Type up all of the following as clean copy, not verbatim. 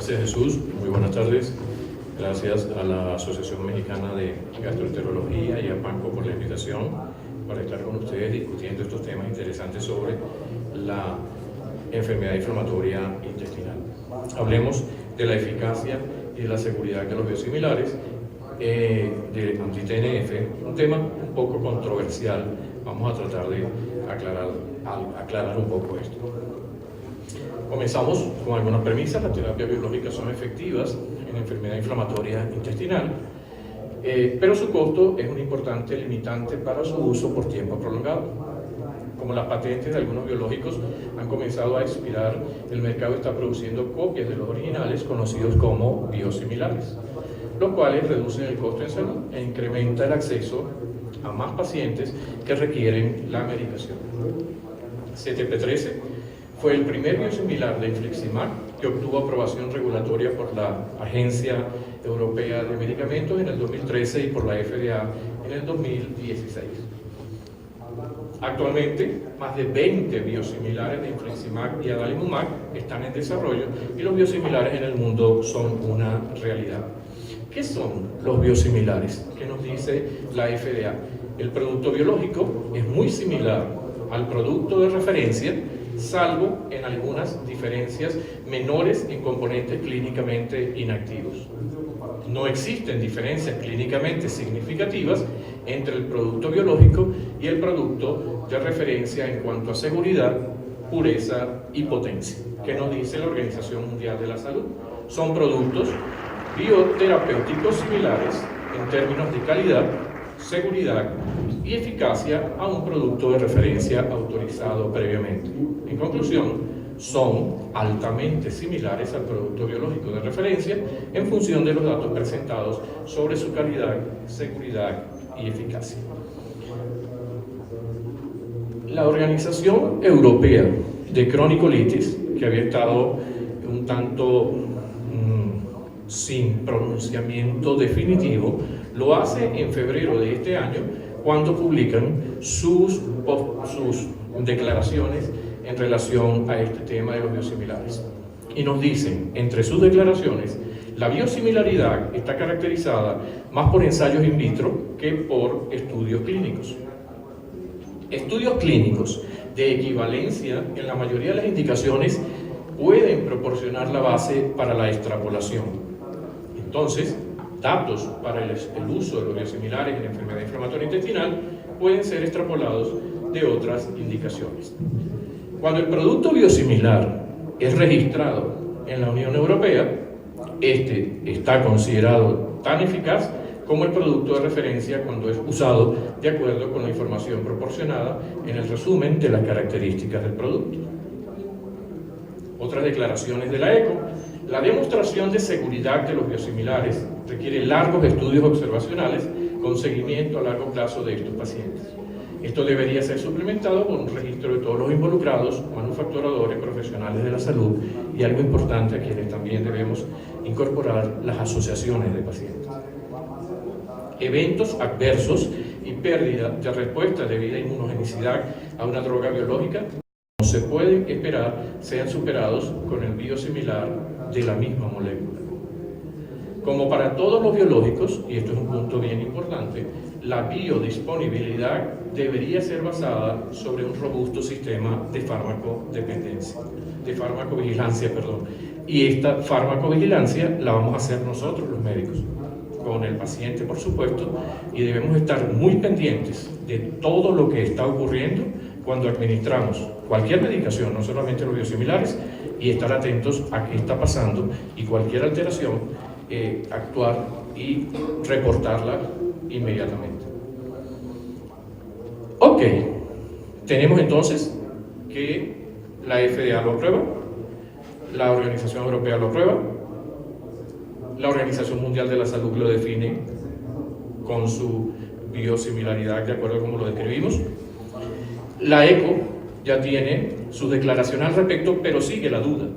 Gracias, Jesús. Muy buenas tardes. Gracias a la Asociación Mexicana de Gastroenterología y a PANCO por la invitación para estar con ustedes discutiendo estos temas interesantes sobre la enfermedad inflamatoria intestinal. Hablemos de la eficacia y de la seguridad de los biosimilares de anti-TNF, un tema un poco controversial. Vamos a tratar de aclarar un poco esto. Comenzamos con algunas premisas. Las terapias biológicas son efectivas en enfermedad inflamatoria intestinal, pero su costo es un importante limitante para su uso por tiempo prolongado. Como las patentes de algunos biológicos han comenzado a expirar, el mercado está produciendo copias de los originales conocidos como biosimilares, los cuales reducen el costo en salud e incrementa el acceso a más pacientes que requieren la medicación. CTP-13 fue el primer biosimilar de infliximab que obtuvo aprobación regulatoria por la Agencia Europea de Medicamentos en el 2013 y por la FDA en el 2016. Actualmente, más de 20 biosimilares de infliximab y adalimumab están en desarrollo y los biosimilares en el mundo son una realidad. ¿Qué son los biosimilares? ¿Qué nos dice la FDA? El producto biológico es muy similar al producto de referencia, salvo en algunas diferencias menores en componentes clínicamente inactivos. No existen diferencias clínicamente significativas entre el producto biológico y el producto de referencia en cuanto a seguridad, pureza y potencia. ¿Qué nos dice la Organización Mundial de la Salud? Son productos bioterapéuticos similares en términos de calidad, seguridad y eficacia a un producto de referencia autorizado previamente. En conclusión, son altamente similares al producto biológico de referencia en función de los datos presentados sobre su calidad, seguridad y eficacia. La Organización Europea de Cronicolitis, que había estado un tanto sin pronunciamiento definitivo, lo hace en febrero de este año cuando publican sus declaraciones en relación a este tema de los biosimilares. Y nos dicen, entre sus declaraciones, la biosimilaridad está caracterizada más por ensayos in vitro que por estudios clínicos. Estudios clínicos de equivalencia en la mayoría de las indicaciones pueden proporcionar la base para la extrapolación. Entonces, datos para el uso de los biosimilares en enfermedad inflamatoria intestinal pueden ser extrapolados de otras indicaciones. Cuando el producto biosimilar es registrado en la Unión Europea, este está considerado tan eficaz como el producto de referencia cuando es usado de acuerdo con la información proporcionada en el resumen de las características del producto. Otras declaraciones de la ECO. La demostración de seguridad de los biosimilares requiere largos estudios observacionales con seguimiento a largo plazo de estos pacientes. Esto debería ser suplementado por un registro de todos los involucrados, manufacturadores, profesionales de la salud y algo importante a quienes también debemos incorporar, las asociaciones de pacientes. Eventos adversos y pérdida de respuesta debida a inmunogenicidad a una droga biológica no se pueden esperar sean superados con el biosimilar de la misma molécula. Como para todos los biológicos, y esto es un punto bien importante, la biodisponibilidad debería ser basada sobre un robusto sistema de farmacovigilancia, y esta farmacovigilancia la vamos a hacer nosotros los médicos, con el paciente por supuesto, y debemos estar muy pendientes de todo lo que está ocurriendo cuando administramos cualquier medicación, no solamente los biosimilares, y estar atentos a qué está pasando y cualquier alteración, actuar y reportarla inmediatamente. Ok, tenemos entonces que la FDA lo aprueba, la Organización Europea lo aprueba, la Organización Mundial de la Salud lo define con su biosimilaridad de acuerdo a como lo describimos. La ECO ya tiene su declaración al respecto, pero sigue la duda,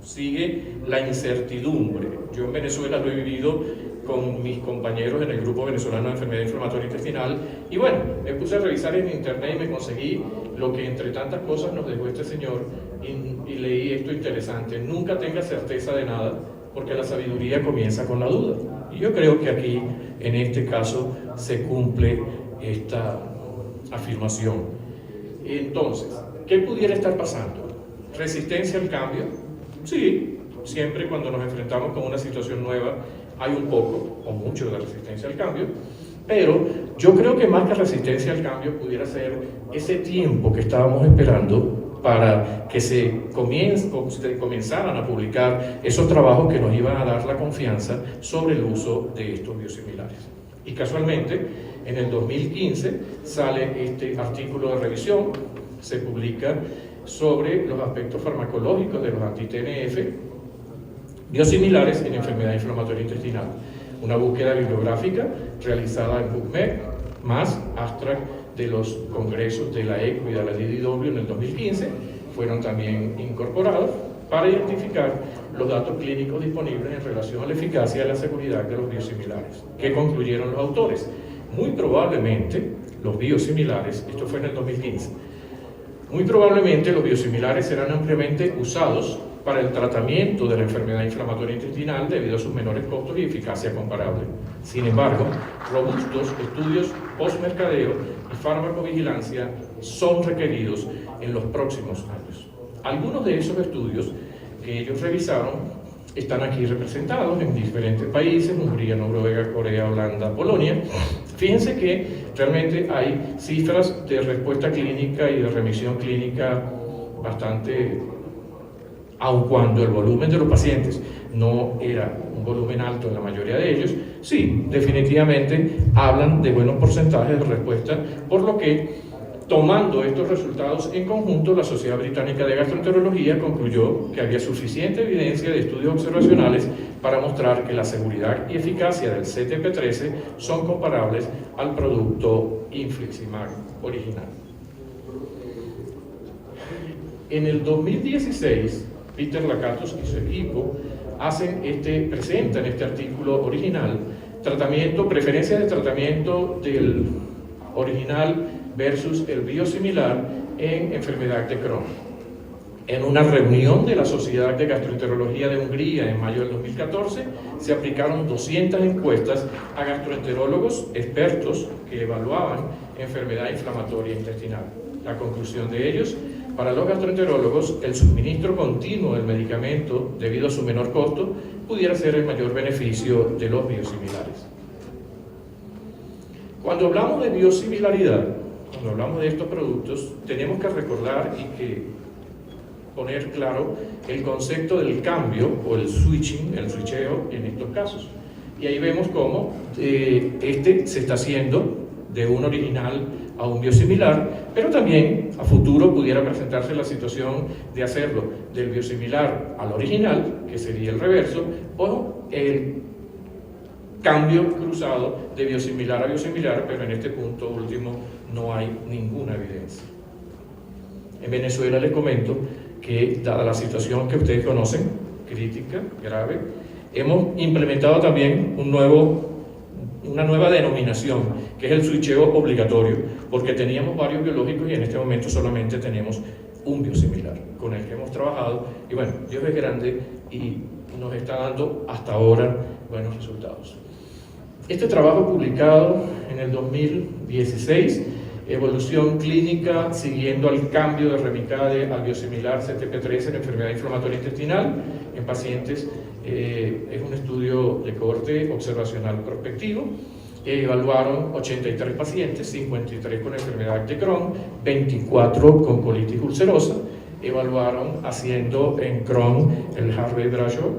sigue la incertidumbre. Yo en Venezuela lo he vivido con mis compañeros en el grupo venezolano de enfermedad inflamatoria intestinal y bueno, me puse a revisar en internet y me conseguí lo que entre tantas cosas nos dejó este señor y leí esto interesante: nunca tenga certeza de nada porque la sabiduría comienza con la duda. Y yo creo que aquí, en este caso, se cumple esta afirmación. Entonces, ¿qué pudiera estar pasando? ¿Resistencia al cambio? Sí, siempre cuando nos enfrentamos con una situación nueva hay un poco o mucho de resistencia al cambio, pero yo creo que más que resistencia al cambio pudiera ser ese tiempo que estábamos esperando para que se comenzaran a publicar esos trabajos que nos iban a dar la confianza sobre el uso de estos biosimilares. Y casualmente, en el 2015 sale este artículo de revisión, se publica sobre los aspectos farmacológicos de los anti-TNF biosimilares en enfermedad inflamatoria intestinal. Una búsqueda bibliográfica realizada en PubMed, más abstract de los congresos de la ECO y de la DDW en el 2015, fueron también incorporados para identificar los datos clínicos disponibles en relación a la eficacia y la seguridad de los biosimilares. ¿Qué concluyeron los autores? Muy probablemente los biosimilares, esto fue en el 2015, muy probablemente los biosimilares serán ampliamente usados para el tratamiento de la enfermedad inflamatoria intestinal debido a sus menores costos y eficacia comparable. Sin embargo, robustos estudios postmercadeo y farmacovigilancia son requeridos en los próximos años. Algunos de esos estudios que ellos revisaron están aquí representados en diferentes países: Hungría, Noruega, Corea, Holanda, Polonia. Fíjense que realmente hay cifras de respuesta clínica y de remisión clínica bastante, aun cuando el volumen de los pacientes no era un volumen alto en la mayoría de ellos, sí, definitivamente hablan de buenos porcentajes de respuesta, por lo que, tomando estos resultados en conjunto, la Sociedad Británica de Gastroenterología concluyó que había suficiente evidencia de estudios observacionales para mostrar que la seguridad y eficacia del CTP-13 son comparables al producto Infliximab original. En el 2016, Peter Lakatos y su equipo presentan este artículo original, preferencias de tratamiento del original versus el biosimilar en enfermedad de Crohn. En una reunión de la Sociedad de Gastroenterología de Hungría en mayo del 2014, se aplicaron 200 encuestas a gastroenterólogos expertos que evaluaban enfermedad inflamatoria intestinal. La conclusión de ellos: para los gastroenterólogos, el suministro continuo del medicamento, debido a su menor costo, pudiera ser el mayor beneficio de los biosimilares. Cuando hablamos de biosimilaridad, cuando hablamos de estos productos, tenemos que recordar y que poner claro el concepto del cambio o el switching, el switcheo en estos casos. Y ahí vemos cómo se está haciendo de un original a un biosimilar, pero también a futuro pudiera presentarse la situación de hacerlo del biosimilar al original, que sería el reverso, o el cambio cruzado de biosimilar a biosimilar, pero en este punto último no hay ninguna evidencia. En Venezuela les comento que, dada la situación que ustedes conocen, crítica, grave, hemos implementado también una nueva denominación, que es el switcheo obligatorio, porque teníamos varios biológicos y en este momento solamente tenemos un biosimilar con el que hemos trabajado, y bueno, Dios es grande y nos está dando hasta ahora buenos resultados. Este trabajo, publicado en el 2016, evolución clínica siguiendo al cambio de Remicade al biosimilar CTP-13 en enfermedad inflamatoria intestinal en pacientes, es un estudio de corte observacional prospectivo. Evaluaron 83 pacientes, 53 con enfermedad de Crohn, 24 con colitis ulcerosa. Evaluaron haciendo en Crohn el Harvey-Bradshaw,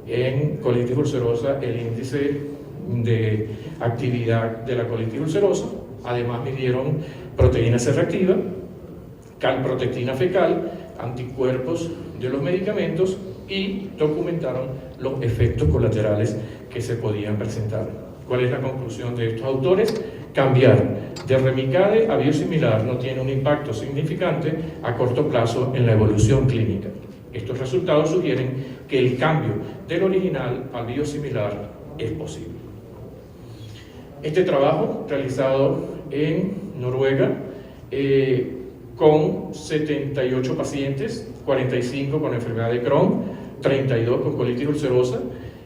en colitis ulcerosa el índice de actividad de la colitis ulcerosa. Además midieron proteína C reactiva, calprotectina fecal, anticuerpos de los medicamentos y documentaron los efectos colaterales que se podían presentar. ¿Cuál es la conclusión de estos autores? Cambiar de Remicade a biosimilar no tiene un impacto significante a corto plazo en la evolución clínica. Estos resultados sugieren que el cambio del original al biosimilar es posible. Este trabajo, realizado en Noruega, con 78 pacientes, 45 con enfermedad de Crohn, 32 con colitis ulcerosa,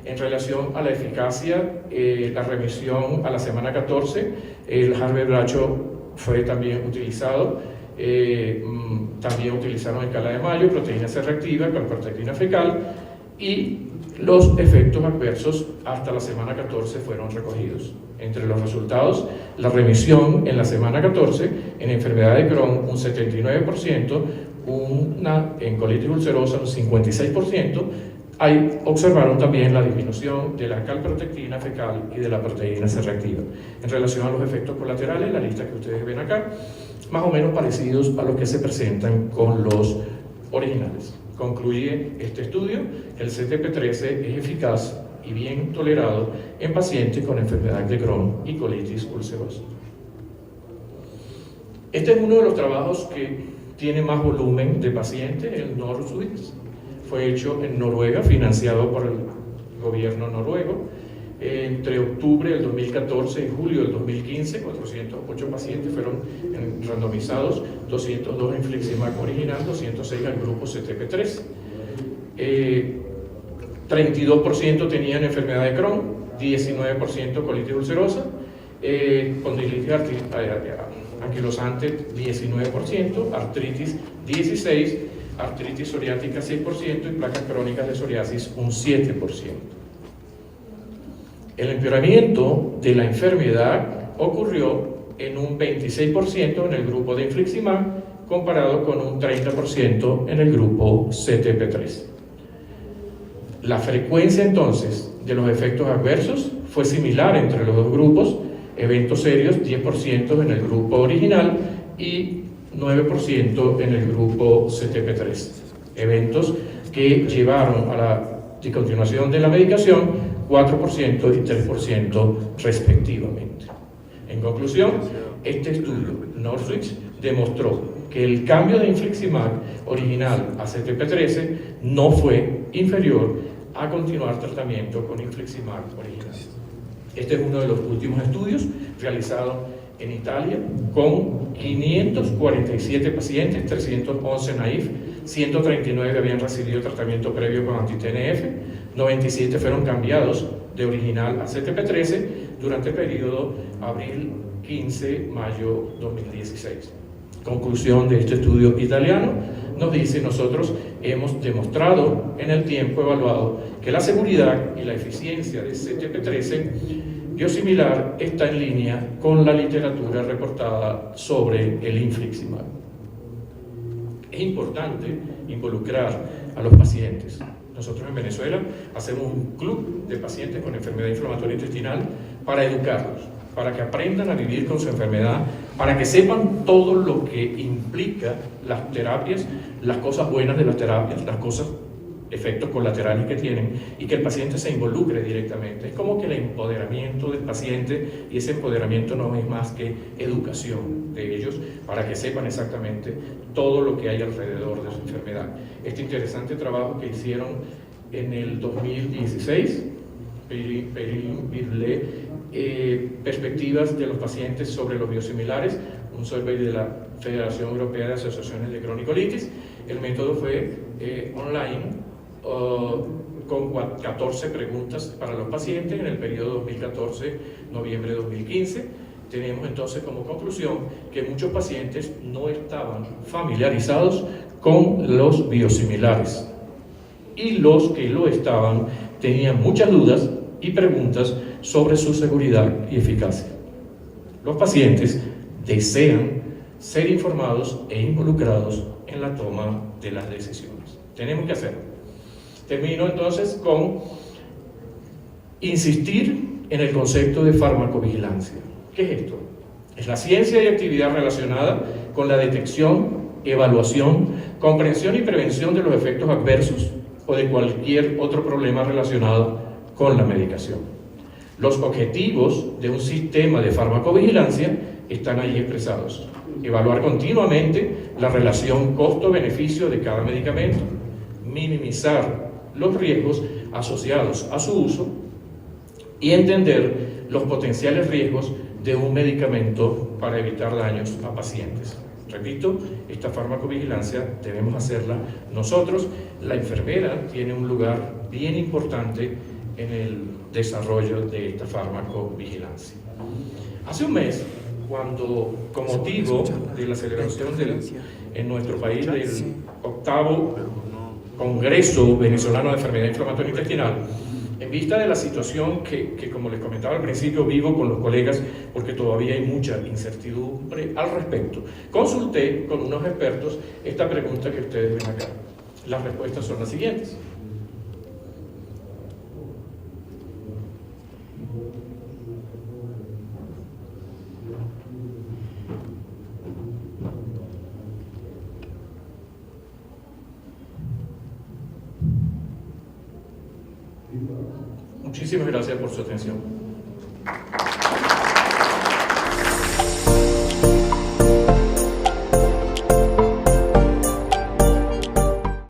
En relación a la eficacia, la remisión a la semana 14, el Harvey Bradshaw fue también utilizado. También utilizaron escala de Mayo, proteína C reactiva, calprotectina fecal, y los efectos adversos hasta la semana 14 fueron recogidos. Entre los resultados, la remisión en la semana 14 en enfermedad de Crohn un 79%, en colitis ulcerosa un 56%. Ahí observaron también la disminución de la calprotectina fecal y de la proteína C reactiva. En relación a los efectos colaterales, la lista que ustedes ven acá, más o menos parecidos a los que se presentan con los originales. Concluye este estudio que el CTP-13 es eficaz y bien tolerado en pacientes con enfermedad de Crohn y colitis ulcerosa. Este es uno de los trabajos que tiene más volumen de pacientes, el NORSWIX. Fue hecho en Noruega, financiado por el gobierno noruego. Entre octubre del 2014 y julio del 2015, 408 pacientes fueron randomizados, 202 en infliximab original, 206 al grupo CTP-3. 32% tenían enfermedad de Crohn, 19% colitis ulcerosa, condilitis anquilosante 19%, artritis 16%, artritis psoriática 6% y placas crónicas de psoriasis un 7%. El empeoramiento de la enfermedad ocurrió en un 26% en el grupo de infliximab, comparado con un 30% en el grupo CTP-3. La frecuencia entonces de los efectos adversos fue similar entre los dos grupos, eventos serios 10% en el grupo original y 9% en el grupo CTP-3. Eventos que llevaron a la discontinuación de la medicación 4% y 3% respectivamente. En conclusión, este estudio, NORSWIX, demostró que el cambio de infliximab original a CTP-13 no fue inferior a continuar tratamiento con infliximab original. Este es uno de los últimos estudios realizados en Italia con 547 pacientes, 311 naïf, 139 habían recibido tratamiento previo con anti-TNF, 97 fueron cambiados de original a CTP-13 durante el periodo abril 15-mayo 2016. Conclusión de este estudio italiano nos dice: nosotros hemos demostrado en el tiempo evaluado que la seguridad y la eficiencia de CTP-13 biosimilar está en línea con la literatura reportada sobre el infliximab. Es importante involucrar a los pacientes. Nosotros en Venezuela hacemos un club de pacientes con enfermedad inflamatoria intestinal para educarlos, para que aprendan a vivir con su enfermedad, para que sepan todo lo que implica las terapias, las cosas buenas de las terapias, las cosas, efectos colaterales que tienen, y que el paciente se involucre directamente. Es como que el empoderamiento del paciente, y ese empoderamiento no es más que educación de ellos para que sepan exactamente todo lo que hay alrededor de su enfermedad. Este interesante trabajo que hicieron en el 2016, perspectivas de los pacientes sobre los biosimilares, un survey de la Federación Europea de Asociaciones de Cronicolitis. El método fue online, con 14 preguntas para los pacientes en el periodo 2014-noviembre de 2015. Tenemos entonces como conclusión que muchos pacientes no estaban familiarizados con los biosimilares, y los que lo estaban tenían muchas dudas y preguntas sobre su seguridad y eficacia. Los pacientes desean ser informados e involucrados en la toma de las decisiones. Tenemos que hacerlo. Termino entonces con insistir en el concepto de farmacovigilancia. ¿Qué es esto? Es la ciencia y actividad relacionada con la detección, evaluación, comprensión y prevención de los efectos adversos o de cualquier otro problema relacionado con la medicación. Los objetivos de un sistema de farmacovigilancia están ahí expresados. Evaluar continuamente la relación costo-beneficio de cada medicamento, minimizar los riesgos asociados a su uso y entender los potenciales riesgos de un medicamento para evitar daños a pacientes. Repito, esta farmacovigilancia debemos hacerla nosotros. La enfermera tiene un lugar bien importante en el desarrollo de esta farmacovigilancia. Hace un mes, cuando con motivo de la celebración en nuestro país del 8º Congreso Venezolano de Enfermedad Inflamatoria Intestinal, en vista de la situación que, como les comentaba al principio, vivo con los colegas porque todavía hay mucha incertidumbre al respecto, consulté con unos expertos esta pregunta que ustedes ven acá. Las respuestas son las siguientes. Muchísimas gracias por su atención.